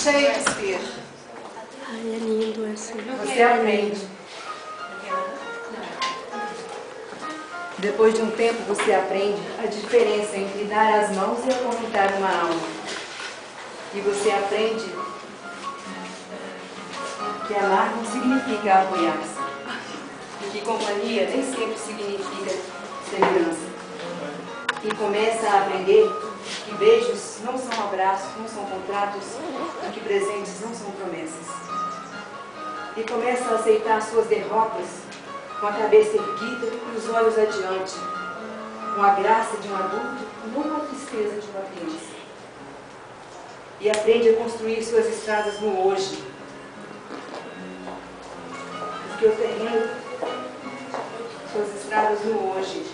Shakespeare. Ai, é lindo esse. Você aprende. Depois de um tempo, você aprende a diferença entre dar as mãos e acorrentar uma alma. E você aprende que amar não significa apoiar-se. E que companhia nem sempre significa segurança. E começa a aprender que beijos não são abraços, não são contratos, e que presentes não são promessas. E começa a aceitar suas derrotas com a cabeça erguida e os olhos adiante, com a graça de um adulto, não com a tristeza de uma criança. E aprende a construir suas estradas no hoje. Porque o terreno, suas estradas no hoje,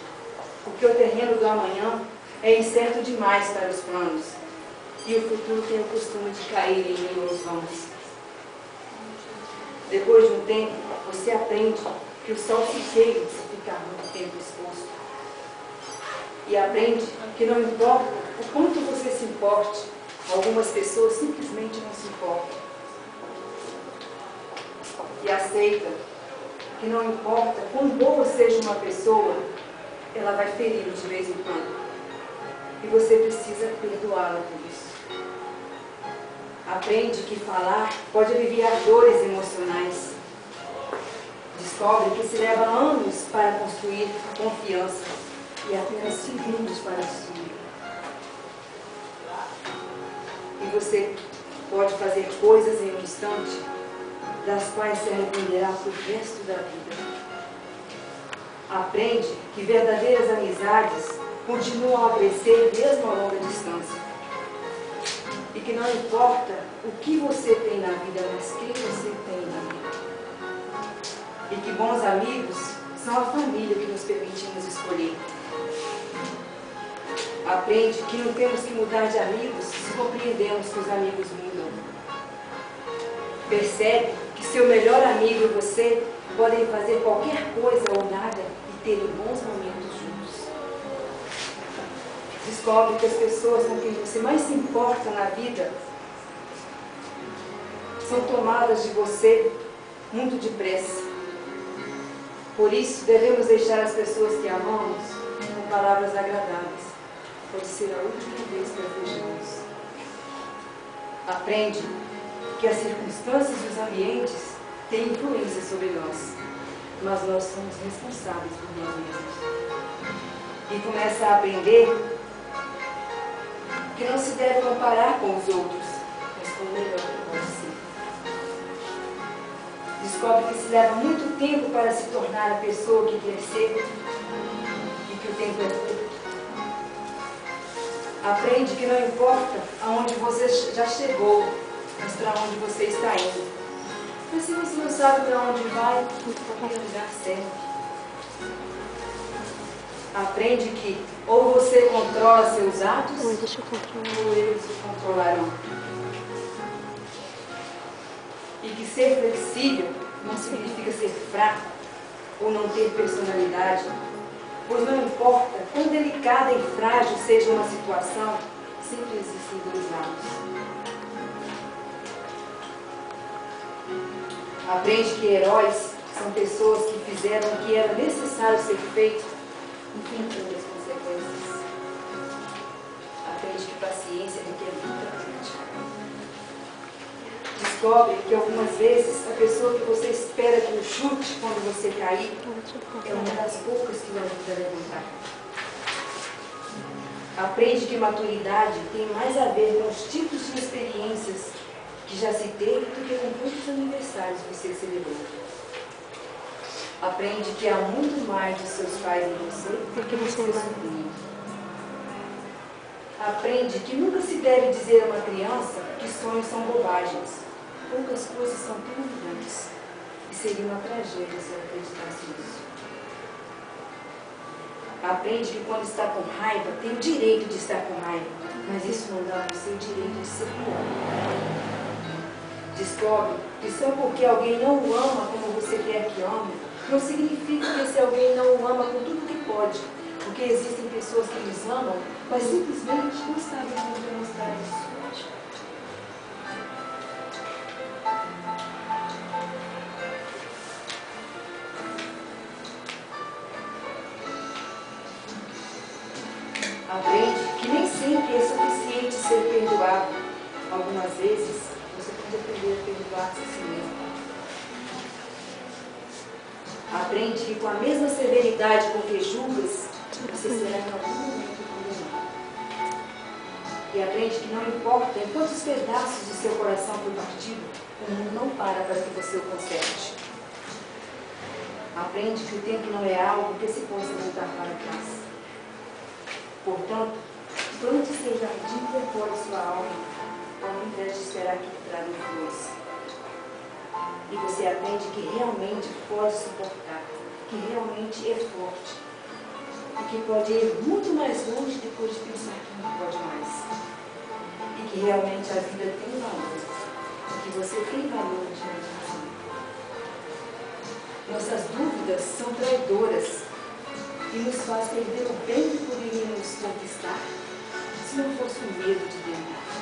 porque o terreno do amanhã é incerto demais para os planos, e o futuro tem o costume de cair em mil vãos. Depois de um tempo, você aprende que o sol se queima se ficar muito tempo exposto. E aprende que não importa o quanto você se importe, algumas pessoas simplesmente não se importam. E aceita que não importa quão boa seja uma pessoa, ela vai feri-lo de vez em quando. E você precisa perdoá-la por isso. Aprende que falar pode aliviar dores emocionais. Descobre que se leva anos para construir confiança e apenas segundos para destruir. E você pode fazer coisas em um instante das quais se arrependerá para o resto da vida. Aprende que verdadeiras amizades continuam a crescer mesmo a longa distância. E que não importa o que você tem na vida, mas quem você tem na vida. E que bons amigos são a família que nos permitimos escolher. Aprende que não temos que mudar de amigos se compreendemos que os amigos mudam. Percebe que seu melhor amigo e você podem fazer qualquer coisa ou nada e terem bons momentos juntos. Descobre que as pessoas com quem você mais se importa na vida são tomadas de você muito depressa. Por isso, devemos deixar as pessoas que amamos com palavras agradáveis. Pode ser a última vez que as deixamos. Aprende que as circunstâncias e os ambientes têm influência sobre nós, mas nós somos responsáveis por nós mesmos. E começa a aprender que não se deve comparar com os outros, mas com o melhor que pode ser. Descobre que se leva muito tempo para se tornar a pessoa que quer ser e que o tempo é curto. Aprende que não importa aonde você já chegou, mas para onde você está indo. Mas se você não sabe para onde vai, qualquer lugar serve. Aprende que ou você controla seus atos, ou eles o controlarão. E que ser flexível não significa ser fraco ou não ter personalidade, pois não importa quão delicada e frágil seja uma situação, sempre existem dois lados. Aprende que heróis são pessoas que fizeram o que era necessário ser feito, enfrentando as consequências. Aprende que paciência requer muita prática. Descobre que algumas vezes a pessoa que você espera que o chute quando você cair é uma das poucas que o ajuda a levantar. Aprende que maturidade tem mais a ver com os tipos de experiências que já se teve do que com quantos aniversários você celebrou. Aprende que há muito mais de seus pais em você do que você sobrinho. Aprende que nunca se deve dizer a uma criança que sonhos são bobagens. Poucas coisas são tão brilhantes e seria uma tragédia se ela acreditasse nisso. Aprende que quando está com raiva, tem o direito de estar com raiva, mas isso não dá a você o direito de ser pior. Descobre que só porque alguém não o ama como você quer que ame, não significa que esse alguém não o ama com tudo que pode, porque existem pessoas que eles amam, mas simplesmente não sabem como demonstrar isso. ser perdoado algumas vezes, você pode aprender a perdoar-se a si mesmo. Aprende que com a mesma severidade com que julgas, você será em algum momento condenado. E aprende que não importa em quantos pedaços o seu coração foi partido, o mundo não para que você o conserte. Aprende que o tempo não é algo que se possa voltar para trás. Portanto, plante seu jardim e decore sua alma, ao invés de esperar que tragam flores. E você aprende que realmente pode suportar, que realmente é forte, e que pode ir muito mais longe depois de pensar que não pode mais. E que realmente a vida tem valor, e que você tem valor diante de si. Nossas dúvidas são traidoras e nos faz perder o bem que poderíamos conquistar se não fosse o medo de tentar.